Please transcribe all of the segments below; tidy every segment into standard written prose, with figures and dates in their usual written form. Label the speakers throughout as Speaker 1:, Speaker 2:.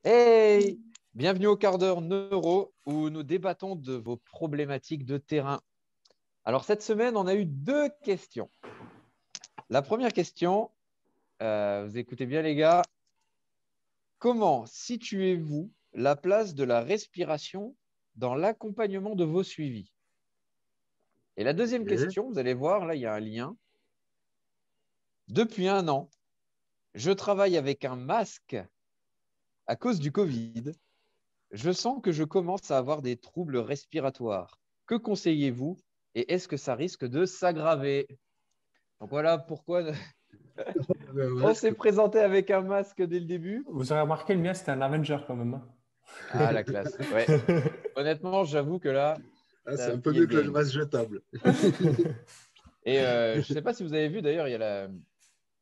Speaker 1: Hey! Bienvenue au quart d'heure neuro où nous débattons de vos problématiques de terrain. Alors cette semaine, on a eu deux questions. La première question, vous écoutez bien les gars, comment situez-vous la place de la respiration dans l'accompagnement de vos suivis? Et la deuxième
Speaker 2: Ok.
Speaker 1: question, vous allez voir, là il y a un lien. Depuis un an, je travaille avec un masque à cause du Covid. Je sens que je commence à avoir des troubles respiratoires. Que conseillez-vous et est-ce que ça risque de s'aggraver? Donc voilà pourquoi
Speaker 2: Le
Speaker 1: on s'est
Speaker 2: masque.
Speaker 1: présenté avec un masque dès le début.
Speaker 3: Vous aurez remarqué, le mien, c'était un Avenger quand même, hein.
Speaker 1: Ah, la classe. Ouais. Honnêtement, j'avoue que là,
Speaker 2: Ah,
Speaker 1: ça
Speaker 2: c'est
Speaker 1: a
Speaker 2: un peu
Speaker 1: plié le
Speaker 2: mieux que le
Speaker 1: game.
Speaker 2: masque jetable.
Speaker 1: Et je ne sais pas si vous avez vu d'ailleurs,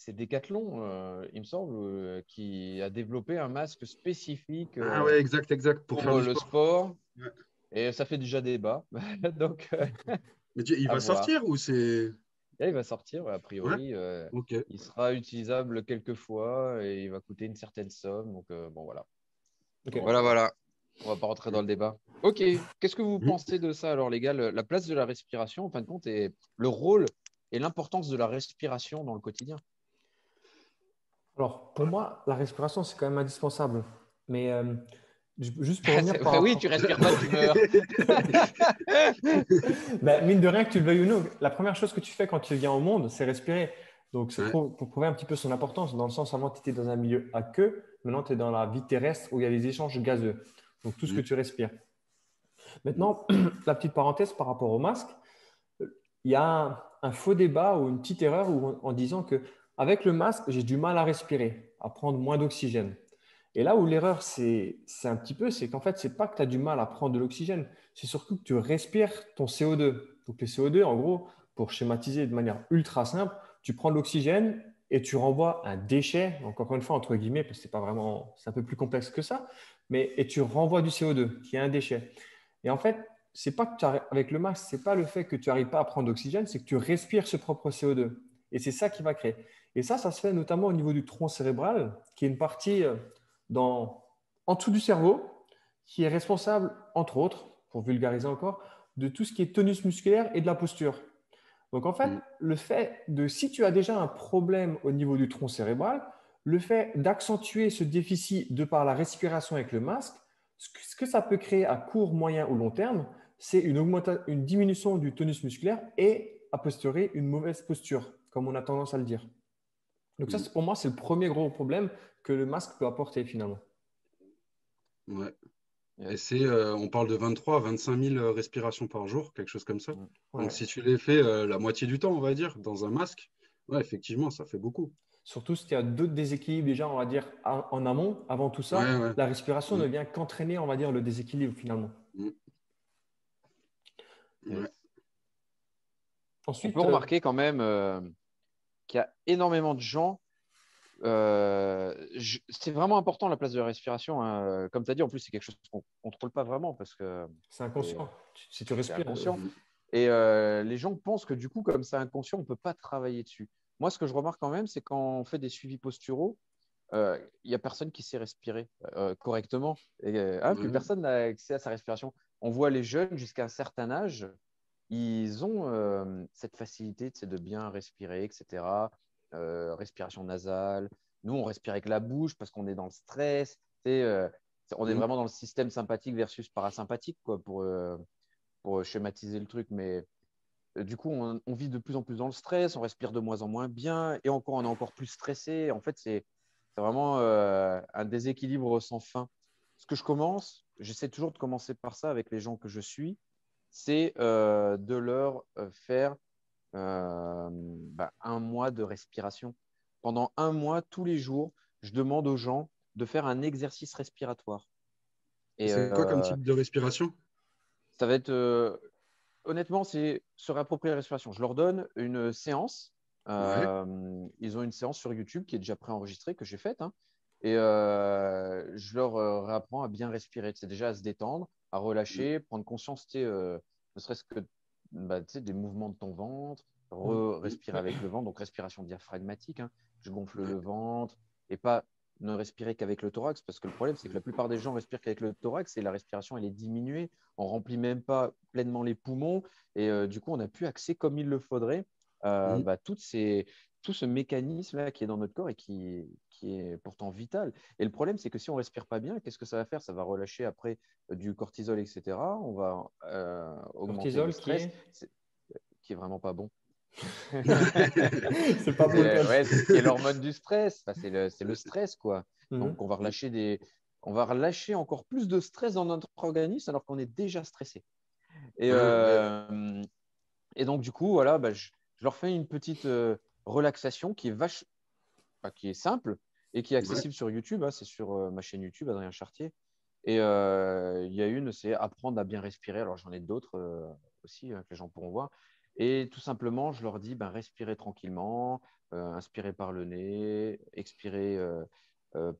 Speaker 1: c'est Decathlon, il me semble, qui a développé un masque spécifique
Speaker 2: Ah ouais, exact, exact, pour faire
Speaker 1: pour
Speaker 2: du
Speaker 1: le
Speaker 2: sport.
Speaker 1: sport.
Speaker 2: Ouais.
Speaker 1: Et ça fait déjà débat. Donc,
Speaker 2: Mais il
Speaker 1: à
Speaker 2: va
Speaker 1: voir.
Speaker 2: sortir ou c'est...
Speaker 1: Là, il va sortir, ouais, a
Speaker 2: Ouais,
Speaker 1: priori.
Speaker 2: ok.
Speaker 1: Il sera utilisable quelques fois et il va coûter une certaine somme. Donc, bon, voilà.
Speaker 3: Ok.
Speaker 1: Voilà, voilà. On va pas rentrer dans le débat. Ok. Qu'est-ce que vous
Speaker 2: Mhm.
Speaker 1: pensez de ça, alors, les gars, la place de la respiration, en fin de compte, et le rôle et l'importance de la respiration dans le quotidien?
Speaker 3: Alors, pour moi, la respiration, c'est quand même indispensable. Mais juste pour revenir par
Speaker 1: Bah oui, tu
Speaker 3: rapport.
Speaker 1: respires pas, tu meurs.
Speaker 3: Ben, mine de rien, que tu le veuilles ou non, la première chose que tu fais quand tu viens au monde, c'est respirer. Donc, c'est
Speaker 2: Ouais.
Speaker 3: pour prouver un petit peu son importance. Dans le sens, avant, tu étais dans un milieu à queue. Maintenant, tu es dans la vie terrestre où il y a des échanges gazeux. Donc, tout ce que
Speaker 2: Mhm.
Speaker 3: tu respires.
Speaker 2: Mhm.
Speaker 3: Maintenant, la petite parenthèse par rapport au masque, il y a un faux débat ou une petite erreur en disant que avec le masque, j'ai du mal à respirer, à prendre moins d'oxygène. Et là où l'erreur, c'est un petit peu, c'est qu'en fait, c'est pas que tu as du mal à prendre de l'oxygène, c'est surtout que tu respires ton CO2. Donc, le CO2, en gros, pour schématiser de manière ultra simple, tu prends de l'oxygène et tu renvoies un déchet, donc encore une fois, entre guillemets, parce que c'est pas vraiment, c'est un peu plus complexe que ça, mais et tu renvoies du CO2, qui est un déchet. Et en fait, c'est pas que avec le masque, c'est pas le fait que tu n'arrives pas à prendre d'oxygène, c'est que tu respires ce propre CO2. Et c'est ça qui va créer. Et ça se fait notamment au niveau du tronc cérébral, qui est une partie en dessous du cerveau, qui est responsable, entre autres, pour vulgariser encore, de tout ce qui est tonus musculaire et de la posture. Donc en fait,
Speaker 2: Mhm.
Speaker 3: le fait de, si tu as déjà un problème au niveau du tronc cérébral, le fait d'accentuer ce déficit de par la respiration avec le masque, ce que ça peut créer à court, moyen ou long terme, c'est une diminution du tonus musculaire et, a posteriori, une mauvaise posture, comme on a tendance à le dire. Donc ça,
Speaker 2: Mhm.
Speaker 3: pour moi, c'est le premier gros problème que le masque peut apporter finalement.
Speaker 2: Ouais. Et
Speaker 1: Yes.
Speaker 2: c'est, on parle de 23 à 25 000 respirations par jour, quelque chose comme ça. Donc
Speaker 3: Ouais.
Speaker 2: si tu les fais la moitié du temps, on va dire, dans un masque, ouais, effectivement, ça fait beaucoup.
Speaker 3: Surtout s'il y a d'autres déséquilibres déjà, on va dire, en amont, avant tout
Speaker 2: Ouais,
Speaker 3: ça,
Speaker 2: ouais.
Speaker 3: la respiration ne
Speaker 2: Mhm.
Speaker 3: vient qu'entraîner, on va dire, le déséquilibre finalement.
Speaker 2: Mhm. Ouais.
Speaker 1: Yes. On peut
Speaker 3: Ensuite,
Speaker 1: remarquer quand même qu'il y a énormément de gens. C'est vraiment important la place de la respiration, hein. Comme tu as dit, en plus, c'est quelque chose qu'on ne contrôle pas vraiment parce que
Speaker 3: c'est
Speaker 1: c'est
Speaker 3: inconscient. Si tu
Speaker 1: c'est
Speaker 3: respires,
Speaker 1: inconscient.
Speaker 2: Mhm.
Speaker 1: Et les gens pensent que du coup, comme c'est inconscient, on ne peut pas travailler dessus. Moi, ce que je remarque quand même, c'est quand on fait des suivis posturaux, il n'y a personne qui sait respirer correctement. Et, plus
Speaker 2: Ouais.
Speaker 1: personne n'a accès à sa respiration. On voit les jeunes jusqu'à un certain âge, ils ont cette facilité, tu sais, de bien respirer, etc. Respiration nasale. Nous, on respire avec la bouche parce qu'on est dans le stress. Tu sais, on est
Speaker 2: Mhm.
Speaker 1: vraiment dans le système sympathique versus parasympathique, quoi, pour schématiser le truc. Mais du coup, on vit de plus en plus dans le stress, on respire de moins en moins bien, et encore, on est encore plus stressé. En fait, c'est vraiment un déséquilibre sans fin. Ce que je commence, j'essaie toujours de commencer par ça avec les gens que je suis, c'est de leur faire un mois de respiration. Pendant un mois, tous les jours, je demande aux gens de faire un exercice respiratoire.
Speaker 2: Et
Speaker 1: Et
Speaker 2: c'est quoi comme type de respiration?
Speaker 1: ça va être honnêtement, c'est se réapproprier la respiration. Je leur donne une séance.
Speaker 2: Ouais.
Speaker 1: Ils ont une séance sur YouTube qui est déjà préenregistrée, que j'ai faite, hein. Et je leur réapprends à bien respirer. C'est déjà à se détendre, à
Speaker 2: Mhm.
Speaker 1: relâcher, prendre conscience, ne serait-ce que des mouvements de ton ventre,
Speaker 2: Mhm.
Speaker 1: respirer avec le ventre, donc respiration diaphragmatique, hein. Je gonfle
Speaker 2: Ouais.
Speaker 1: le ventre et pas. ne respirer qu'avec le thorax, parce que le problème, c'est que la plupart des gens respirent qu'avec le thorax et la respiration, elle est diminuée. On ne remplit même pas pleinement les poumons et du coup, on n'a plus accès comme il le faudrait tout ce mécanisme-là qui est dans notre corps et qui est pourtant vital. Et le problème, c'est que si on ne respire pas bien, qu'est-ce que ça va faire? Ça va relâcher après du cortisol, etc. On va augmenter le
Speaker 3: Cortisol qui
Speaker 1: stress,
Speaker 3: est.
Speaker 1: qui est vraiment pas bon.
Speaker 3: C'est pas pour le
Speaker 1: Ouais,
Speaker 3: code.
Speaker 1: c'est ce qui est l'hormone du stress. Enfin, c'est le stress, quoi.
Speaker 3: Mhm.
Speaker 1: Donc, on va relâcher encore plus de stress dans notre organisme alors qu'on est déjà stressé. Et,
Speaker 2: Ah, ouais.
Speaker 1: et donc, du coup, voilà, je leur fais une petite relaxation qui est simple et qui est
Speaker 2: Ouais.
Speaker 1: accessible sur YouTube. Hein, c'est sur ma chaîne YouTube, Adrien Chartier. Et il y a une, c'est apprendre à bien respirer. Alors, j'en ai d'autres aussi que les gens pourront voir. Et tout simplement, je leur dis, respirez tranquillement, inspirez par le nez, expirez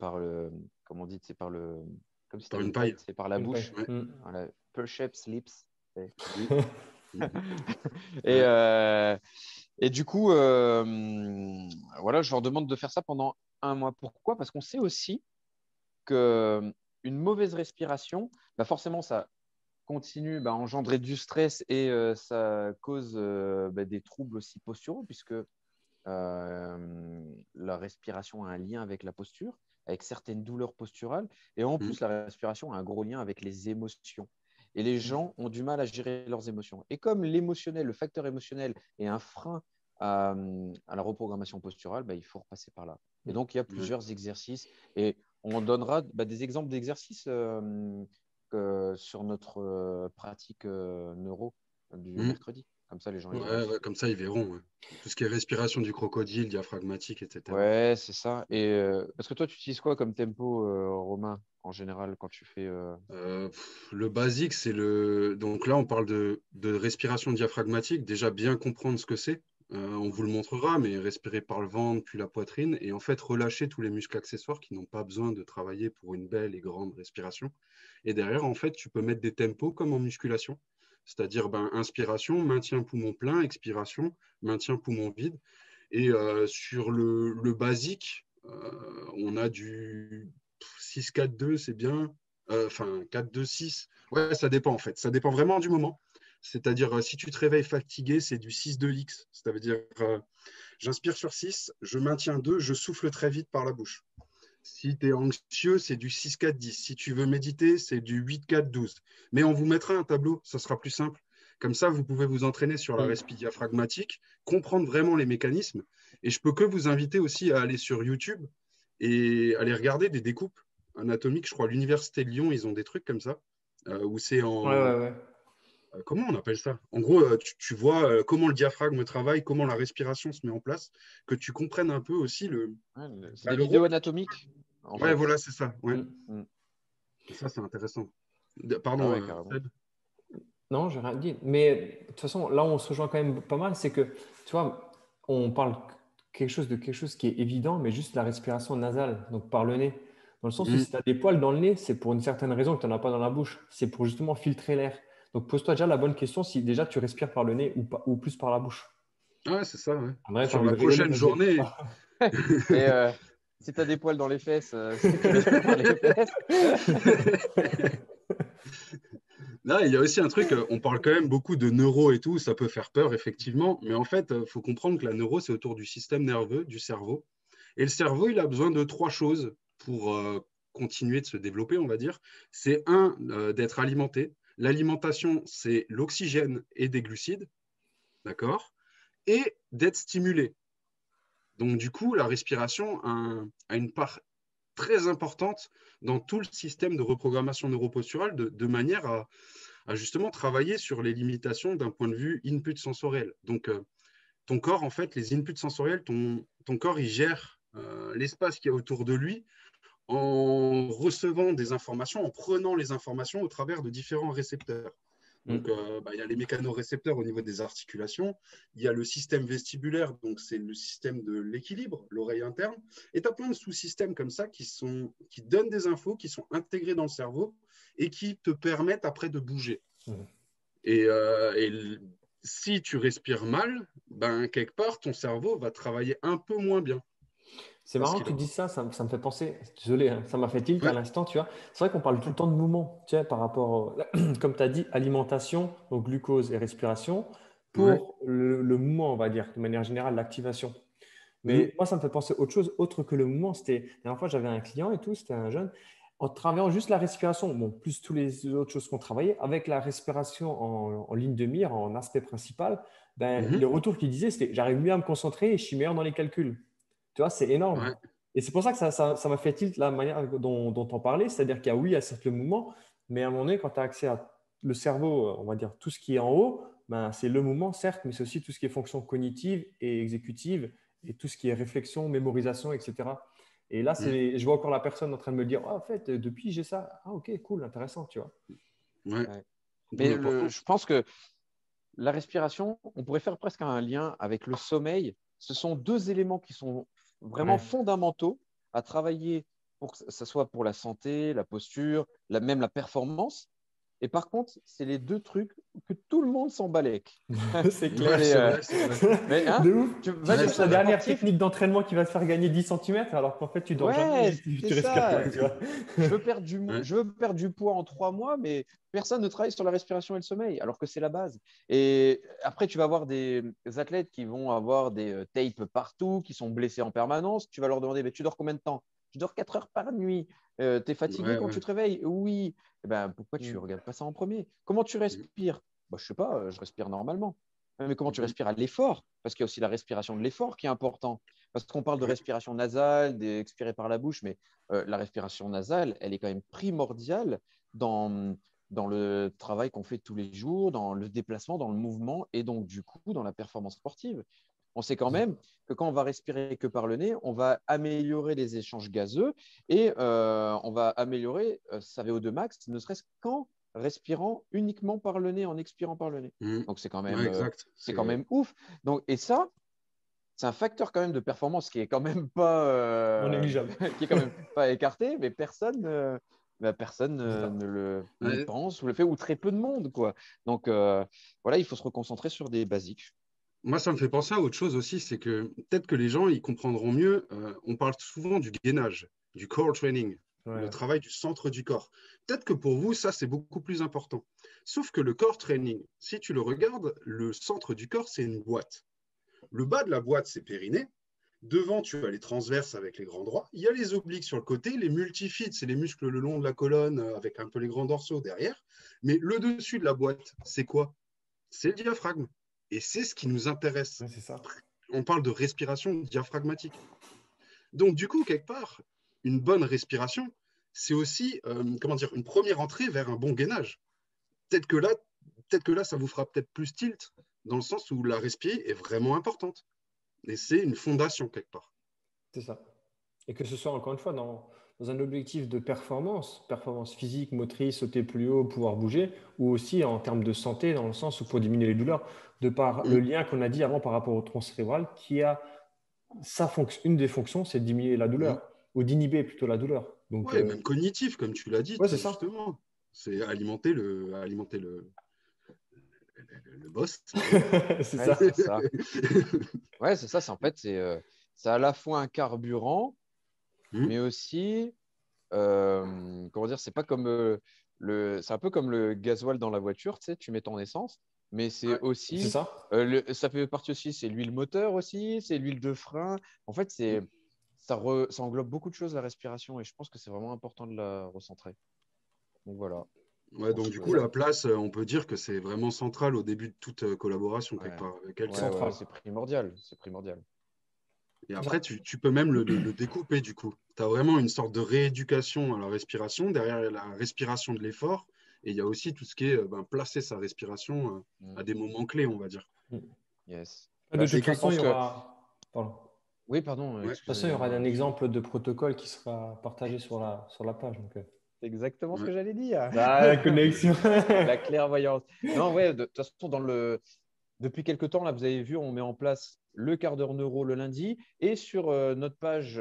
Speaker 1: par le, comment on dit, c'est par le, comme si tu
Speaker 2: Par
Speaker 1: avais
Speaker 2: une
Speaker 1: une
Speaker 2: paille.
Speaker 1: paille, c'est par la
Speaker 3: Une paille.
Speaker 1: bouche.
Speaker 2: Ouais.
Speaker 3: Mhm.
Speaker 1: Voilà, Perceps lips.
Speaker 2: Mm. Mm.
Speaker 1: Et,
Speaker 2: Ouais.
Speaker 1: et du coup, voilà, je leur demande de faire ça pendant un mois. Pourquoi? Parce qu'on sait aussi qu'une mauvaise respiration, forcément, ça continue à engendrer du stress et ça cause des troubles aussi posturaux, puisque la respiration a un lien avec la posture, avec certaines douleurs posturales. Et en
Speaker 2: Mm.
Speaker 1: plus, la respiration a un gros lien avec les émotions. Et les gens ont du mal à gérer leurs émotions. Et comme l'émotionnel, le facteur émotionnel est un frein à la reprogrammation posturale, il faut repasser par là. Et donc, il y a
Speaker 2: Ouais.
Speaker 1: plusieurs exercices. Et on donnera des exemples d'exercices sur notre pratique neuro du
Speaker 2: Mm.
Speaker 1: mercredi. Comme ça, les gens ils verront
Speaker 2: Ouais,
Speaker 1: aussi.
Speaker 2: ouais, comme ça, ils verront. Ouais. Tout ce qui est respiration du crocodile, diaphragmatique, etc.
Speaker 1: Ouais, c'est ça. Et parce que toi, tu utilises quoi comme tempo, Romain, en général, quand tu fais
Speaker 2: Le basique, c'est le. Donc là, on parle de respiration diaphragmatique. Déjà, bien comprendre ce que c'est. On vous le montrera, mais respirer par le ventre, puis la poitrine, et en fait, relâcher tous les muscles accessoires qui n'ont pas besoin de travailler pour une belle et grande respiration. Et derrière, en fait, tu peux mettre des tempos comme en musculation. C'est-à-dire, inspiration, maintien poumon plein, expiration, maintien poumon vide. Et sur le basique, on a du 6-4-2, c'est bien. Enfin, 4-2-6. Ouais, ça dépend en fait. Ça dépend vraiment du moment. C'est-à-dire, si tu te réveilles fatigué, c'est du 6-2-X. Ça veut dire, j'inspire sur 6, je maintiens 2, je souffle très vite par la bouche. Si tu es anxieux, c'est du 6-4-10. Si tu veux méditer, c'est du 8-4-12. Mais on vous mettra un tableau, ça sera plus simple. Comme ça, vous pouvez vous entraîner sur la
Speaker 3: Mhm.
Speaker 2: respiration diaphragmatique, comprendre vraiment les mécanismes. Et je peux que vous inviter aussi à aller sur YouTube et aller regarder des découpes anatomiques. Je crois à l'Université de Lyon, ils ont des trucs comme ça, où c'est
Speaker 3: Ouais,
Speaker 2: en...
Speaker 3: ouais, ouais.
Speaker 2: Comment on appelle ça? En gros, tu vois comment le diaphragme travaille, comment la respiration se met en place, que tu comprennes un peu aussi
Speaker 1: ouais, c'est des
Speaker 2: le
Speaker 1: vidéos
Speaker 2: rôle.
Speaker 1: anatomiques, en
Speaker 2: Ouais,
Speaker 1: fait.
Speaker 2: voilà, c'est ça. Ouais.
Speaker 3: Mhm.
Speaker 1: Mm.
Speaker 2: Et ça, c'est intéressant.
Speaker 1: Ah
Speaker 2: Pardon,
Speaker 1: ouais, carrément.
Speaker 2: Fred.
Speaker 3: Non, j'ai rien dit. Mais de toute façon, là où on se rejoint quand même pas mal, c'est que, tu vois, on parle quelque chose qui est évident, mais juste la respiration nasale, donc par le nez. Dans le sens où
Speaker 2: Mm.
Speaker 3: si tu as des poils dans le nez, c'est pour une certaine raison que tu n'en as pas dans la bouche. C'est pour justement filtrer l'air. Donc pose-toi déjà la bonne question si déjà tu respires par le nez ou plus par la bouche.
Speaker 2: Ouais, c'est ça, ouais.
Speaker 3: En vrai, tu as
Speaker 2: Sur
Speaker 3: envie
Speaker 2: la
Speaker 3: de rigoler,
Speaker 2: prochaine
Speaker 3: vas-y.
Speaker 2: journée.
Speaker 1: Et si tu as des poils dans les fesses, tu respires par les fesses.
Speaker 2: Là, il y a aussi un truc, on parle quand même beaucoup de neuro et tout, ça peut faire peur, effectivement, mais en fait, il faut comprendre que la neuro, c'est autour du système nerveux, du cerveau. Et le cerveau, il a besoin de trois choses pour continuer de se développer, on va dire. C'est un, d'être alimenté. L'alimentation, c'est l'oxygène et des glucides, d'accord? Et d'être stimulé. Donc, du coup, la respiration a une part très importante dans tout le système de reprogrammation neuroposturale de manière à justement travailler sur les limitations d'un point de vue input sensoriel. Donc, ton corps, en fait, les inputs sensoriels, ton corps, il gère l'espace qui est autour de lui en recevant des informations, en prenant les informations au travers de différents récepteurs. Donc,
Speaker 3: Mm.
Speaker 2: il y a les mécanorécepteurs au niveau des articulations, il y a le système vestibulaire, donc c'est le système de l'équilibre, l'oreille interne, et tu as plein de sous-systèmes comme ça qui donnent des infos, qui sont intégrés dans le cerveau et qui te permettent après de bouger.
Speaker 3: Mm.
Speaker 2: Et si tu respires mal, quelque part, ton cerveau va travailler un peu moins bien.
Speaker 3: C'est
Speaker 2: Parce
Speaker 3: marrant que
Speaker 2: qu'il
Speaker 3: tu dis ça, ça me fait penser, désolé, hein, ça m'a fait tilt à
Speaker 2: ouais,
Speaker 3: l'instant, tu vois. C'est vrai qu'on parle tout le temps de mouvement, tu sais, par rapport, comme tu as dit, alimentation, donc glucose et respiration,
Speaker 2: ouais,
Speaker 3: pour le mouvement, on va dire, de manière générale, l'activation.
Speaker 2: mm,
Speaker 3: Mais moi, ça me fait penser à autre chose, autre que le mouvement. C'était, la dernière fois, j'avais un client et tout, c'était un jeune, en travaillant juste la respiration, bon, plus toutes les autres choses qu'on travaillait, avec la respiration en ligne de mire, en aspect principal, ben,
Speaker 2: mhm,
Speaker 3: le retour qu'il disait, c'était j'arrive mieux à me concentrer et je suis meilleur dans les calculs. Tu vois, c'est énorme.
Speaker 2: ouais,
Speaker 3: Et c'est pour ça que ça m'a fait tilt la manière dont on parlait, c'est-à-dire qu'il y a oui, il y a certes le mouvement, mais à un moment donné, quand tu as accès à le cerveau, on va dire tout ce qui est en haut, ben, c'est le mouvement, certes, mais c'est aussi tout ce qui est fonction cognitive et exécutive et tout ce qui est réflexion, mémorisation, etc. Et là,
Speaker 2: mm,
Speaker 3: je vois encore la personne en train de me dire, ah, en fait, depuis, j'ai ça. Ah, ok, cool, intéressant, tu vois.
Speaker 2: ouais.
Speaker 1: Ouais.
Speaker 2: D'où
Speaker 1: Mais
Speaker 2: l'importance.
Speaker 1: je pense que la respiration, on pourrait faire presque un lien avec le sommeil. Ce sont deux éléments qui sont vraiment
Speaker 3: Ouais.
Speaker 1: fondamentaux à travailler pour que ce soit pour la santé, la posture, même la performance. Et par contre, c'est les deux trucs que tout le monde s'en balèque.
Speaker 3: C'est
Speaker 2: Ouais,
Speaker 3: clair.
Speaker 1: C'est,
Speaker 2: c'est vrai, c'est vrai.
Speaker 1: mais hein,
Speaker 3: De ouf.
Speaker 1: va
Speaker 3: Tu
Speaker 2: Ouais,
Speaker 1: chez
Speaker 3: cherches
Speaker 2: c'est
Speaker 3: la
Speaker 1: un
Speaker 2: vrai.
Speaker 3: dernière
Speaker 1: sportif.
Speaker 3: technique d'entraînement qui va te faire gagner 10 centimètres alors qu'en fait, tu dors jamais
Speaker 1: Ouais,
Speaker 3: et tu
Speaker 1: c'est
Speaker 3: respires pas,
Speaker 1: ça.
Speaker 3: tu vois.
Speaker 2: Ouais,
Speaker 1: Je veux perdre du poids en 3 mois, mais personne ne travaille sur la respiration et le sommeil, alors que c'est la base. Et après, tu vas avoir des athlètes qui vont avoir des tapes partout, qui sont blessés en permanence. Tu vas leur demander, mais tu dors combien de temps? Je dors 4 heures par nuit. Tu es fatigué
Speaker 2: ouais,
Speaker 1: quand
Speaker 2: ouais.
Speaker 1: tu te réveilles? Oui. Eh ben, pourquoi tu ne
Speaker 3: Mm.
Speaker 1: regardes pas ça en premier? Comment tu
Speaker 2: Mm,
Speaker 1: respires? Bah, je ne sais pas, je respire normalement. Mais comment tu
Speaker 2: mhm,
Speaker 1: respires à l'effort? Parce qu'il y a aussi la respiration de l'effort qui est important. Parce qu'on parle de
Speaker 2: ouais,
Speaker 1: respiration nasale, d'expirer par la bouche, mais la respiration nasale, elle est quand même primordiale dans le travail qu'on fait tous les jours, dans le déplacement, dans le mouvement et donc du coup dans la performance sportive. On sait quand même que quand on va respirer que par le nez, on va améliorer les échanges gazeux et on va améliorer sa VO2 max, ne serait-ce qu'en respirant uniquement par le nez, en expirant par le nez.
Speaker 2: mm,
Speaker 1: Donc
Speaker 2: ouais, exact.
Speaker 1: c'est quand même ouf. Donc, et ça, c'est un facteur quand même de performance qui est quand même pas,
Speaker 3: Non négligeable.
Speaker 1: qui est quand même pas écarté, mais personne
Speaker 3: C'est ça.
Speaker 1: n'y
Speaker 2: Ouais,
Speaker 1: pense ou le fait, ou très peu de monde, quoi. Donc voilà, il faut se reconcentrer sur des basiques.
Speaker 2: moi, ça me fait penser à autre chose aussi, c'est que peut-être que les gens, ils comprendront mieux. On parle souvent du gainage, du core training, le
Speaker 3: Ouais.
Speaker 2: travail du centre du corps. Peut-être que pour vous, ça, c'est beaucoup plus important. Sauf que le core training, si tu le regardes, le centre du corps, c'est une boîte. Le bas de la boîte, c'est périnée. Devant, tu as les transverses avec les grands droits. Il y a les obliques sur le côté. Les multifid, c'est les muscles le long de la colonne avec un peu les grands dorsaux derrière. Mais le dessus de la boîte, c'est quoi? C'est le diaphragme. Et c'est ce qui nous intéresse.
Speaker 3: Ouais, c'est ça.
Speaker 2: On parle de respiration diaphragmatique. Donc, du coup, quelque part, une bonne respiration, c'est aussi comment dire, une première entrée vers un bon gainage. Peut-être que là, peut-être que là, ça vous fera peut-être plus tilt, dans le sens où la respi est vraiment importante. Et c'est une fondation quelque part.
Speaker 3: C'est ça. Et que ce soit encore une fois dans un objectif de performance, performance physique, motrice, sauter plus haut, pouvoir bouger, ou aussi en termes de santé, dans le sens où pour diminuer les douleurs, de par le
Speaker 2: Mmh.
Speaker 3: lien qu'on a dit avant par rapport au tronc cérébral, qui a sa fonction, une des fonctions, c'est de diminuer la
Speaker 2: Mmh.
Speaker 3: douleur, ou d'inhiber plutôt la douleur. Donc,
Speaker 2: Ouais, même cognitif, comme tu l'as dit
Speaker 3: ouais, c'est
Speaker 2: très
Speaker 3: ça.
Speaker 2: justement. C'est alimenter le boss, l'ego.
Speaker 3: C'est
Speaker 1: Ouais,
Speaker 3: ça.
Speaker 1: c'est ça. Ouais, c'est ça. C'est à la fois un carburant,
Speaker 2: Mmh.
Speaker 1: mais aussi, comment dire, c'est pas comme c'est un peu comme le gasoil dans la voiture, tu sais, tu mets ton essence, mais c'est
Speaker 2: Ouais.
Speaker 3: C'est
Speaker 1: aussi,
Speaker 3: ça.
Speaker 1: ça fait partie aussi, c'est l'huile moteur aussi, c'est l'huile de frein. En fait, ça englobe beaucoup de choses, la respiration, et je pense que c'est vraiment important de la recentrer. Donc voilà, je
Speaker 2: Ouais,
Speaker 1: pense
Speaker 2: donc du
Speaker 1: que,
Speaker 2: coup, la place, on peut dire que c'est vraiment central au début de toute collaboration, quelque
Speaker 1: ouais,
Speaker 2: part, quelle qu'elle
Speaker 1: ouais,
Speaker 2: soit.
Speaker 3: Central.
Speaker 1: c'est primordial, c'est primordial.
Speaker 2: Et
Speaker 3: C'est
Speaker 2: après,
Speaker 3: ça.
Speaker 2: tu peux même le découper, du coup. Tu as vraiment une sorte de rééducation à la respiration, derrière la respiration de l'effort. Et il y a aussi tout ce qui est placer sa respiration
Speaker 1: Mm.
Speaker 2: à des moments clés, on va dire.
Speaker 1: Yes.
Speaker 3: De
Speaker 1: Bah,
Speaker 3: toute
Speaker 2: Et
Speaker 1: je
Speaker 3: façon, il
Speaker 1: pense
Speaker 3: y
Speaker 1: que,
Speaker 3: aura. Pardon.
Speaker 1: oui, pardon,
Speaker 2: ouais,
Speaker 3: De toute façon, il y aura un
Speaker 1: excusez-moi.
Speaker 3: exemple de protocole qui sera partagé sur la page. Donc,
Speaker 1: C'est exactement ce
Speaker 2: ouais.
Speaker 1: que j'allais dire.
Speaker 3: ah, la connexion.
Speaker 1: La clairvoyance. Non, ouais, de toute façon, depuis quelques temps, là, vous avez vu, on met en place le quart d'heure neuro le lundi et sur notre page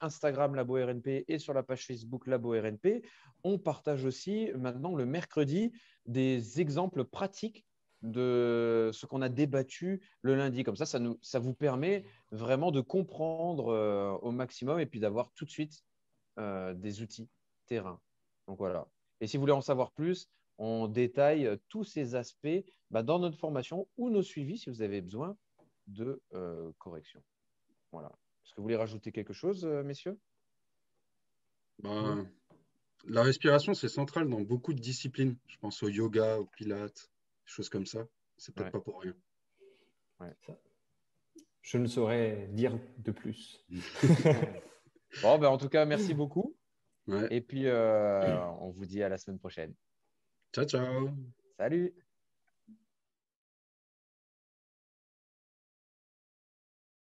Speaker 1: Instagram Labo RNP et sur la page Facebook Labo RNP, on partage aussi maintenant le mercredi des exemples pratiques de ce qu'on a débattu le lundi. Comme ça vous permet vraiment de comprendre au maximum et puis d'avoir tout de suite des outils terrain. Donc voilà. Et si vous voulez en savoir plus, on détaille tous ces aspects dans notre formation ou nos suivis si vous avez besoin de correction. Voilà. Est-ce que vous voulez rajouter quelque chose, messieurs?
Speaker 2: Bah, la respiration, c'est central dans beaucoup de disciplines. Je pense au yoga, au pilates, des choses comme ça. C'est peut-être pas pour rien.
Speaker 1: Ouais.
Speaker 3: Je ne saurais dire de plus.
Speaker 1: Bon, en tout cas, merci beaucoup.
Speaker 2: Ouais.
Speaker 1: Et puis, on vous dit à la semaine prochaine.
Speaker 2: Ciao, ciao.
Speaker 1: Salut!